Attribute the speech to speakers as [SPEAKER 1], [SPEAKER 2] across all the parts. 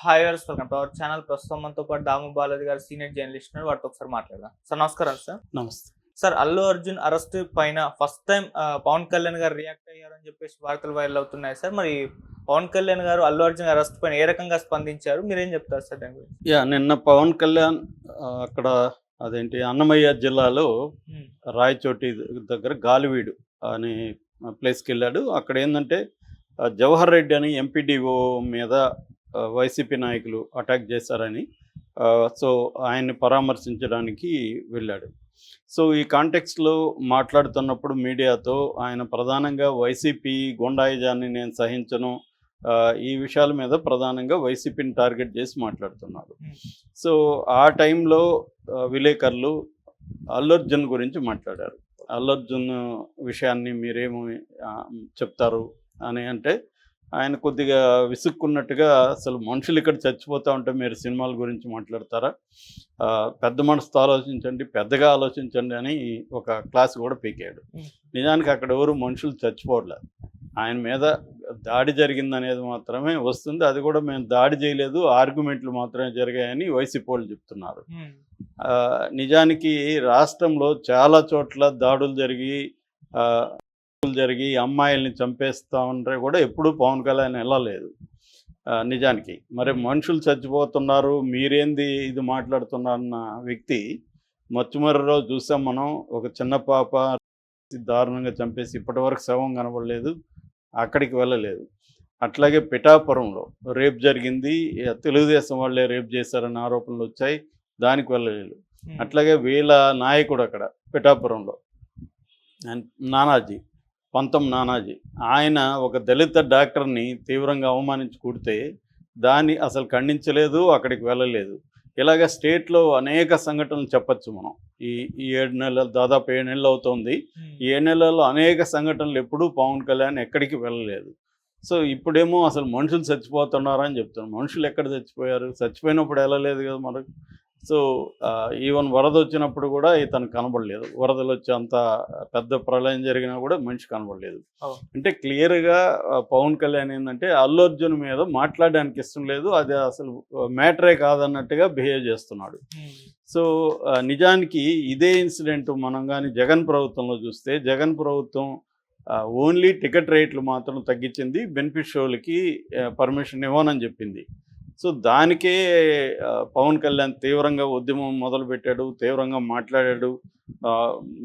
[SPEAKER 1] Hi viewers, welcome to our channel. ప్రస్తుతం మనతో పాటు దాము బాలాజీ గారు సీనియర్ జర్నలిస్ట్ ఉన్నారు. వాటితో ఒకసారి మాట్లాడదాం. సార్ నమస్కారం. సార్
[SPEAKER 2] నమస్తే.
[SPEAKER 1] సార్ అల్లు అర్జున్ అరెస్ట్ పైన ఫస్ట్ టైం పవన్ కళ్యాణ్ గారు రియాక్ట్ అయ్యారని చెప్పేసి వార్తలు వైరల్ అవుతున్నాయి. సార్ మరి పవన్ కళ్యాణ్ గారు అల్లు అర్జున్ అరెస్ట్ పైన ఏ రకంగా స్పందించారు, మీరేం చెప్తారు సార్ దాని గురించి?
[SPEAKER 2] నిన్న పవన్ కళ్యాణ్ అక్కడ అన్నమయ్య జిల్లాలో రాయచోటి దగ్గర గాలివీడు అనే ప్లేస్కి వెళ్ళాడు. అక్కడ ఏంటంటే జవహర్ రెడ్డి అని ఎంపీడీఓ మీద వైసీపీ నాయకులు అటాక్ చేశారని సో ఆయన్ని పరామర్శించడానికి వెళ్ళాడు. సో ఈ కాంటెక్స్లో మాట్లాడుతున్నప్పుడు మీడియాతో ఆయన ప్రధానంగా వైసీపీ గుండాయిజాన్ని నేను సహించను, ఈ విషయాల మీద ప్రధానంగా వైసీపీని టార్గెట్ చేసి మాట్లాడుతున్నాడు. సో ఆ టైంలో విలేకరులు అల్లు అర్జున్ గురించి మాట్లాడారు. అల్లు అర్జున్ విషయాన్ని మీరేమో చెప్తారు అని అంటే ఆయన కొద్దిగా విసుక్కున్నట్టుగా, అసలు మనుషులు ఇక్కడ చచ్చిపోతూ ఉంటే మీరు సినిమాల గురించి మాట్లాడతారా, పెద్ద మనసుతో ఆలోచించండి, పెద్దగా ఆలోచించండి అని ఒక క్లాస్ కూడా పీకాడు. నిజానికి అక్కడ ఎవరు మనుషులు చచ్చిపోవట్లేదు, ఆయన మీద దాడి జరిగిందనేది మాత్రమే వస్తుంది. అది కూడా మేము దాడి చేయలేదు, ఆర్గ్యుమెంట్లు మాత్రమే జరిగాయని వైసీపీ వాళ్ళు చెప్తున్నారు. నిజానికి రాష్ట్రంలో చాలా చోట్ల దాడులు జరిగి అమ్మాయిల్ని చంపేస్తూ ఉంటే కూడా ఎప్పుడూ పవన్ కళ్యాణ్ వెళ్ళలేదు. నిజానికి మరి మనుషులు చచ్చిపోతున్నారు, మీరేంది ఇది మాట్లాడుతున్నారన్న వ్యక్తి మచ్చుమర్రి రోజు చూసాం మనం. ఒక చిన్న పాప దారుణంగా చంపేసి ఇప్పటివరకు శవం కనబడలేదు, అక్కడికి వెళ్ళలేదు. అట్లాగే పిఠాపురంలో రేప్ జరిగింది, తెలుగుదేశం వాళ్ళే రేప్ చేశారన్న ఆరోపణలు వచ్చాయి, దానికి వెళ్ళలేదు. అట్లాగే వీళ్ళ నాయకుడు అక్కడ పిఠాపురంలో పంతం నానాజీ, ఆయన ఒక దళిత డాక్టర్ని తీవ్రంగా అవమానించి కుడితే దాన్ని అసలు ఖండించలేదు, అక్కడికి వెళ్ళలేదు. ఇలాగ స్టేట్లో అనేక సంఘటనలు చెప్పచ్చు మనం. ఈ 7 నెలలు, దాదాపు 7 నెలలు అవుతుంది. ఈ 7 నెలల్లో అనేక సంఘటనలు, ఎప్పుడూ పవన్ కళ్యాణ్ ఎక్కడికి వెళ్ళలేదు. సో ఇప్పుడేమో అసలు మనుషులు చచ్చిపోతున్నారని చెప్తున్నారు. మనుషులు ఎక్కడ చచ్చిపోయారు? చచ్చిపోయినప్పుడు వెళ్ళలేదు కదా మనకు. సో ఈవెన్ వరద వచ్చినప్పుడు కూడా ఇతను కనబడలేదు. వరదలు వచ్చి అంత పెద్ద ప్రళయం జరిగినా కూడా మనిషి కనబడలేదు. అంటే క్లియర్గా పవన్ కళ్యాణ్ ఏంటంటే అల్లు అర్జున్ మీద మాట్లాడడానికి ఇష్టం లేదు, అది అసలు మ్యాటరే కాదన్నట్టుగా బిహేవ్ చేస్తున్నాడు. సో నిజానికి ఇదే ఇన్సిడెంట్ మనం కానీ జగన్ ప్రభుత్వంలో చూస్తే, జగన్ ప్రభుత్వం ఓన్లీ టికెట్ రేట్లు మాత్రం తగ్గించింది, బెనిఫిట్ షోలకి పర్మిషన్ ఇవ్వనని చెప్పింది. సో దానికే పవన్ కళ్యాణ్ తీవ్రంగా ఉద్యమం మొదలుపెట్టాడు, తీవ్రంగా మాట్లాడాడు.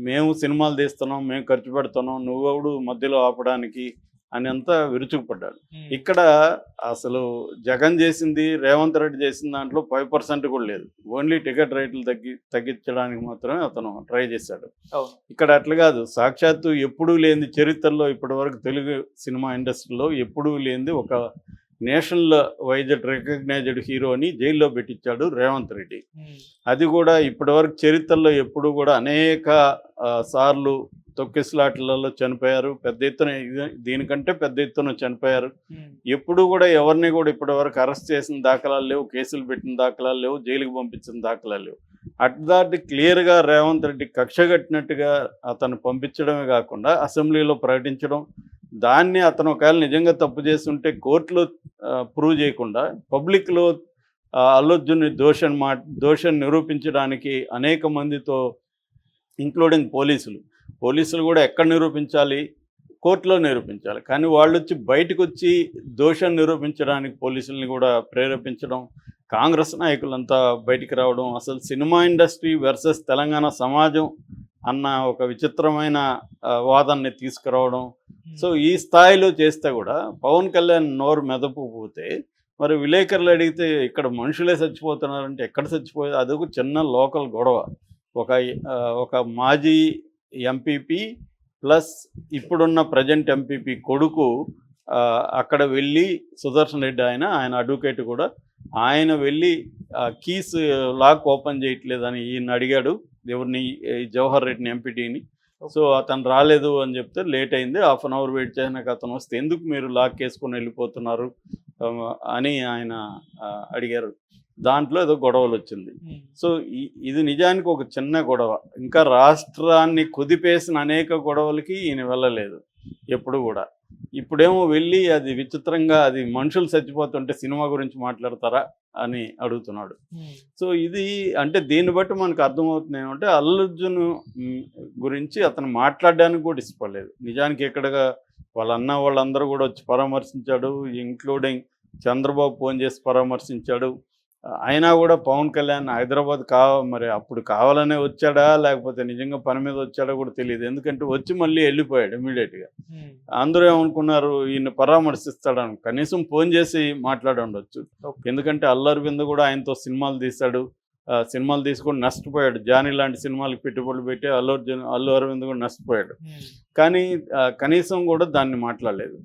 [SPEAKER 2] మేము సినిమాలు తీస్తున్నాం, మేము ఖర్చు పెడుతున్నాం, నువ్వెవడు మధ్యలో ఆపడానికి అని అంతా విరుచుకుపడ్డాడు. ఇక్కడ అసలు జగన్ చేసింది, రేవంత్ రెడ్డి చేసిన దాంట్లో 5% కూడా లేదు. ఓన్లీ టికెట్ రేట్లు తగ్గించడానికి మాత్రమే అతను ట్రై చేశాడు. ఇక్కడ అట్లా కాదు, సాక్షాత్తు ఎప్పుడూ లేనిది చరిత్రలో ఇప్పటివరకు తెలుగు సినిమా ఇండస్ట్రీలో ఎప్పుడూ లేనిది ఒక నేషనల్ వైజ్ రికగ్నైజ్డ్ హీరోని జైల్లో పెట్టించాడు రేవంత్ రెడ్డి. అది కూడా ఇప్పటివరకు చరిత్రలో ఎప్పుడు కూడా అనేక సార్లు తొక్కిసలాట్లలో చనిపోయారు, పెద్ద ఎత్తున, దీనికంటే పెద్ద ఎత్తున చనిపోయారు. ఎప్పుడు కూడా ఎవరిని కూడా ఇప్పటివరకు అరెస్ట్ చేసిన దాఖలాలు లేవు, కేసులు పెట్టిన దాఖలాలు లేవు, జైలుకి పంపించిన దాఖలాలు లేవు. అట్లాంటి క్లియర్గా రేవంత్ రెడ్డి కక్ష కట్టినట్టుగా అతను పంపించడమే కాకుండా అసెంబ్లీలో ప్రకటించడం, దాన్ని అతను ఒకవేళ నిజంగా తప్పు చేస్తుంటే కోర్టులో ప్రూవ్ చేయకుండా పబ్లిక్లో అల్లు అర్జున్ దోషాన్ని నిరూపించడానికి అనేక మందితో, ఇంక్లూడింగ్ పోలీసులు కూడా ఎక్కడ నిరూపించాలి? కోర్టులో నిరూపించాలి. కానీ వాళ్ళు వచ్చి బయటకు వచ్చి దోషాన్ని నిరూపించడానికి పోలీసుల్ని కూడా ప్రేరేపించడం, కాంగ్రెస్ నాయకులంతా బయటికి రావడం, అసలు సినిమా ఇండస్ట్రీ వర్సెస్ తెలంగాణ సమాజం అన్న ఒక విచిత్రమైన వాదాన్ని తీసుకురావడం. సో ఈ స్థాయిలో చేస్తే కూడా పవన్ కళ్యాణ్ నోరు మెదపకపోతే, మరి విలేకరులు అడిగితే ఇక్కడ మనుషులే చచ్చిపోతున్నారంటే ఎక్కడ చచ్చిపోయేది? అదొక చిన్న లోకల్ గొడవ. ఒక మాజీ ఎంపీపీ ప్లస్ ఇప్పుడున్న ప్రజెంట్ ఎంపీపీ కొడుకు అక్కడ వెళ్ళి, సుదర్శన్ రెడ్డి ఆయన అడ్వకేట్ కూడా, ఆయన వెళ్ళి కీస్ లాక్ ఓపెన్ చేయట్లేదని ఈయన అడిగాడు, ఎవరిని, జవహర్ రెడ్డిని, ఎంపీటీని. సో అతను రాలేదు అని చెప్తే లేట్ అయింది, 1/2 అవర్ వెయిట్ చేసినాక అతను వస్తే ఎందుకు మీరు లాక్ వేసుకొని వెళ్ళిపోతున్నారు అని ఆయన అడిగారు. దాంట్లో ఏదో గొడవలు వచ్చింది. సో ఇది నిజానికి ఒక చిన్న గొడవ. ఇంకా రాష్ట్రాన్ని కుదిపేసిన అనేక గొడవలకి ఈయన వెళ్ళలేదు ఎప్పుడు కూడా. ఇప్పుడేమో వెళ్ళి అది విచిత్రంగా అది మనుషులు చచ్చిపోతుంటే సినిమా గురించి మాట్లాడతారా అని అడుగుతున్నాడు. సో ఇది అంటే దీన్ని బట్టి మనకు అర్థమవుతుంది ఏమంటే అల్లు అర్జున్ గురించి అతను మాట్లాడడానికి కూడా ఇష్టపడలేదు. నిజానికి ఎక్కడగా వాళ్ళ అన్న వాళ్ళందరూ కూడా వచ్చి పరామర్శించాడు, ఇంక్లూడింగ్ చంద్రబాబు ఫోన్ చేసి పరామర్శించాడు. అయినా కూడా పవన్ కళ్యాణ్ హైదరాబాద్ మరి అప్పుడు కావాలనే వచ్చాడా లేకపోతే నిజంగా పని మీద వచ్చాడో కూడా తెలియదు. ఎందుకంటే వచ్చి మళ్ళీ వెళ్ళిపోయాడు ఇమీడియట్గా. అందరూ ఏమనుకున్నారు ఈయన పరామర్శిస్తాడని, కనీసం ఫోన్ చేసి మాట్లాడి ఉండొచ్చు. ఎందుకంటే అల్లు అరవింద్ కూడా ఆయనతో సినిమాలు తీశాడు, సినిమాలు తీసుకొని నష్టపోయాడు. జానీ లాంటి సినిమాలకు పెట్టుబడులు పెట్టి అల్లు అరవింద్ కూడా నష్టపోయాడు. కానీ కనీసం కూడా దాన్ని మాట్లాడలేదు,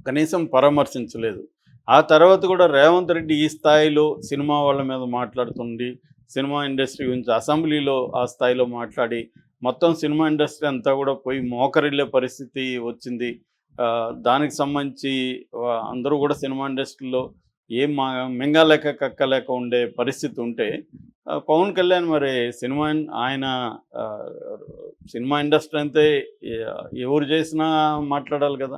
[SPEAKER 2] కనీసం పరామర్శించలేదు. ఆ తర్వాత కూడా రేవంత్ రెడ్డి ఈ స్థాయిలో సినిమా వాళ్ళ మీద మాట్లాడుతుండి సినిమా ఇండస్ట్రీ గురించి అసెంబ్లీలో ఆ స్థాయిలో మాట్లాడి మొత్తం సినిమా ఇండస్ట్రీ అంతా కూడా పోయి మోకరిల్లే పరిస్థితి వచ్చింది. దానికి సంబంధించి అందరూ కూడా సినిమా ఇండస్ట్రీలో ఏం మింగలేక కక్కలేక ఉండే పరిస్థితి ఉంటే పవన్ కళ్యాణ్ మరి ఆయన సినిమా ఇండస్ట్రీ అంతే ఎవరు చేసినా మాట్లాడాలి కదా.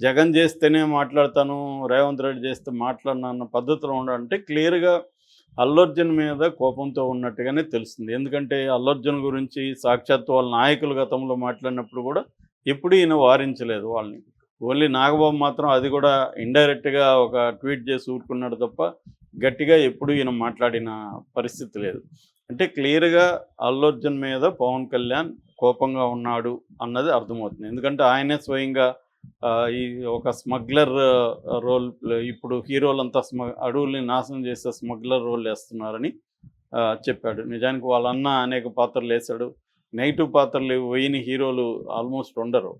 [SPEAKER 2] జగన్ చేస్తేనే మాట్లాడతాను, రేవంత్ రెడ్డి చేస్తే మాట్లాడను అన్న పద్ధతిలో ఉండాలంటే క్లియర్గా అల్లు అర్జున్ మీద కోపంతో ఉన్నట్టుగానే తెలుస్తుంది. ఎందుకంటే అల్లు అర్జున్ గురించి సాక్షాత్ వాళ్ళ నాయకులు గతంలో మాట్లాడినప్పుడు కూడా ఎప్పుడు ఈయన వారించలేదు వాళ్ళని. ఓన్లీ నాగబాబు మాత్రం అది కూడా ఇండైరెక్ట్గా ఒక ట్వీట్ చేసి ఊరుకున్నాడు తప్ప గట్టిగా ఎప్పుడు ఈయన మాట్లాడిన పరిస్థితి లేదు. అంటే క్లియర్గా అల్లు అర్జున్ మీద పవన్ కళ్యాణ్ కోపంగా ఉన్నాడు అన్నది అర్థమవుతుంది. ఎందుకంటే ఆయనే స్వయంగా ఈ ఒక స్మగ్లర్ రోల్, ఇప్పుడు హీరోలంతా అడవుల్ని నాశనం చేసే స్మగ్లర్ రోల్ వేస్తున్నారని చెప్పాడు. నిజానికి వాళ్ళ అన్న అనేక పాత్రలు వేశాడు. నెగిటివ్ పాత్రలు వేయని హీరోలు ఆల్మోస్ట్ ఉండరు.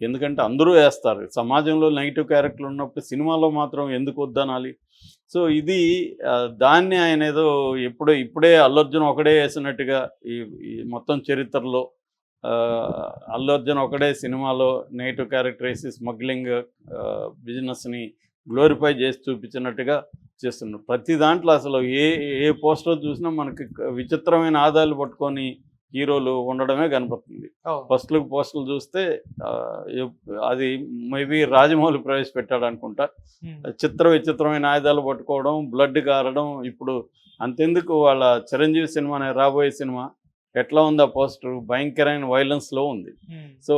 [SPEAKER 2] ఎందుకంటే అందరూ వేస్తారు. సమాజంలో నెగిటివ్ క్యారెక్టర్లు ఉన్నప్పుడు సినిమాలో మాత్రం ఎందుకు వద్దనాలి? సో ఇది దాన్ని ఆయన ఏదో ఇప్పుడే అల్లు అర్జున్ ఒకడే వేసినట్టుగా ఈ మొత్తం చరిత్రలో అల్లు అర్జున్ ఒకడే సినిమాలో నెగిటివ్ క్యారెక్టర్ వేసి స్మగ్లింగ్ బిజినెస్ని గ్లోరిఫై చేసి చూపించినట్టుగా చేస్తున్నారు. ప్రతి దాంట్లో అసలు ఏ పోస్టర్ చూసినా మనకి విచిత్రమైన ఆదాయాలు పట్టుకొని హీరోలు ఉండడమే కనపడుతుంది. పోస్టులు చూస్తే అది మేబీ రాజమౌళి ప్రవేశపెట్టాడు అనుకుంటా. విచిత్రమైన ఆయుధాలు పట్టుకోవడం, బ్లడ్ కారడం. ఇప్పుడు అంతెందుకు వాళ్ళ చిరంజీవి సినిమా రాబోయే సినిమా ఎట్లా ఉంది ఆ పోస్టర్? భయంకరమైన వైలెన్స్లో ఉంది. సో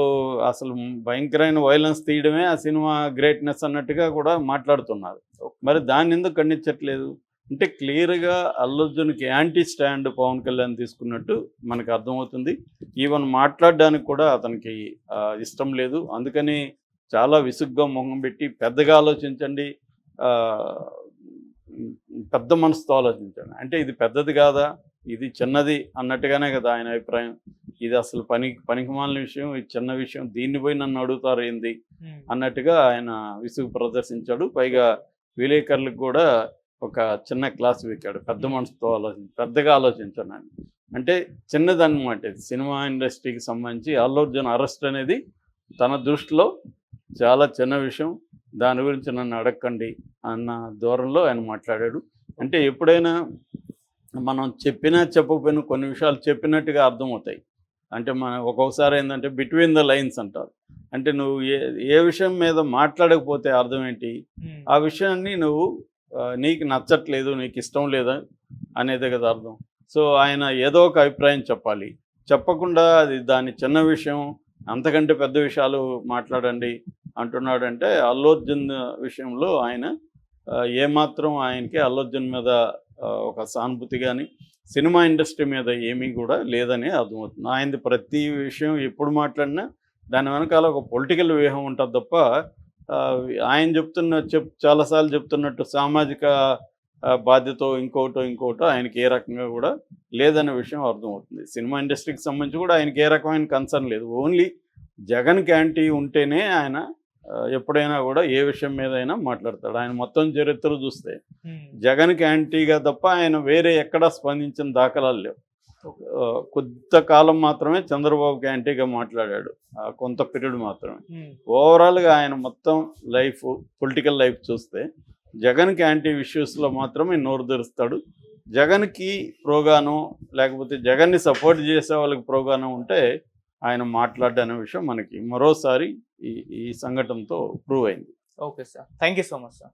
[SPEAKER 2] అసలు భయంకరమైన వైలెన్స్ తీయడమే ఆ సినిమా గ్రేట్నెస్ అన్నట్టుగా కూడా మాట్లాడుతున్నారు. మరి దాన్ని ఎందుకు ఖండించట్లేదు? అంటే క్లియర్గా అల్లు అర్జున్కి యాంటీ స్టాండ్ పవన్ కళ్యాణ్ తీసుకున్నట్టు మనకు అర్థమవుతుంది. ఈవెన్ మాట్లాడడానికి కూడా అతనికి ఇష్టం లేదు. అందుకని చాలా విసుగ్గా మొహం పెట్టి పెద్దగా ఆలోచించండి, పెద్ద మనసుతో ఆలోచించండి. అంటే ఇది పెద్దది కాదా, ఇది చిన్నది అన్నట్టుగానే కదా ఆయన అభిప్రాయం. ఇది అసలు పనికిమాలిన విషయం, ఇది చిన్న విషయం, దీన్ని పోయి నన్ను అడుగుతారు ఏంది అన్నట్టుగా ఆయన విసుగు ప్రదర్శించాడు. పైగా విలేకరులకు కూడా ఒక చిన్న క్లాస్ వీకాడు. పెద్ద మనసుతో పెద్దగా ఆలోచించాను ఆయన. అంటే చిన్నదన్నమాట ఇది. సినిమా ఇండస్ట్రీకి సంబంధించి అల్లు అర్జున్ అరెస్ట్ అనేది తన దృష్టిలో చాలా చిన్న విషయం, దాని గురించి నన్ను అడగండి అన్న ధోరణిలో ఆయన మాట్లాడాడు. అంటే ఎప్పుడైనా మనం చెప్పినా చెప్పకపోయినా కొన్ని విషయాలు చెప్పినట్టుగా అర్థమవుతాయి. అంటే ఒక్కొక్కసారి ఏంటంటే బిట్వీన్ ద లైన్స్ అంటారు. అంటే నువ్వు ఏ విషయం మీద మాట్లాడకపోతే అర్థం ఏంటి? ఆ విషయాన్ని నువ్వు నీకు నచ్చట్లేదు, నీకు ఇష్టం లేదా అనేదే కదా అర్థం. సో ఆయన ఏదో ఒక అభిప్రాయం చెప్పాలి. చెప్పకుండా దాని చిన్న విషయం, అంతకంటే పెద్ద విషయాలు మాట్లాడండి అంటున్నాడంటే అల్లు అర్జున్ విషయంలో ఆయన ఏమాత్రం ఆయనకి అల్లు అర్జున్ మీద ఒక సానుభూతి కానీ సినిమా ఇండస్ట్రీ మీద ఏమీ కూడా లేదని అర్థమవుతుంది. ఆయనది ప్రతి విషయం ఎప్పుడు మాట్లాడినా దాని వెనకాల ఒక పొలిటికల్ వ్యూహం ఉంటుంది తప్ప ఆయన చాలాసార్లు చెప్తున్నట్టు సామాజిక బాధ్యత ఇంకోటో ఆయనకి ఏ రకంగా కూడా లేదనే విషయం అర్థమవుతుంది. సినిమా ఇండస్ట్రీకి సంబంధించి కూడా ఆయనకి ఏ రకమైన కన్సర్న్ లేదు. ఓన్లీ జగన్కి యాంటీ ఉంటేనే ఆయన ఎప్పుడైనా కూడా ఏ విషయం మీద అయినా మాట్లాడతాడు. ఆయన మొత్తం చరిత్ర చూస్తే జగన్కి యాంటీగా తప్ప ఆయన వేరే ఎక్కడా స్పందించిన దాఖలాలు లేవు. కొంతకాలం మాత్రమే చంద్రబాబుకి యాంటీగా మాట్లాడాడు, కొంత పీరియడ్ మాత్రమే. ఓవరాల్గా ఆయన మొత్తం లైఫ్, పొలిటికల్ లైఫ్ చూస్తే జగన్కి యాంటీ ఇష్యూస్లో మాత్రమే నోరు తెరుస్తాడు. జగన్కి ప్రోగాను లేకపోతే జగన్ని సపోర్ట్ చేసే వాళ్ళకి ప్రోగాను ఉంటే ఆయన మాట్లాడనే విషయం మనకి మరోసారి ఈ ఈ సంఘటనతో ప్రూవ్ అయింది.
[SPEAKER 1] Okay sir, thank you so much sir.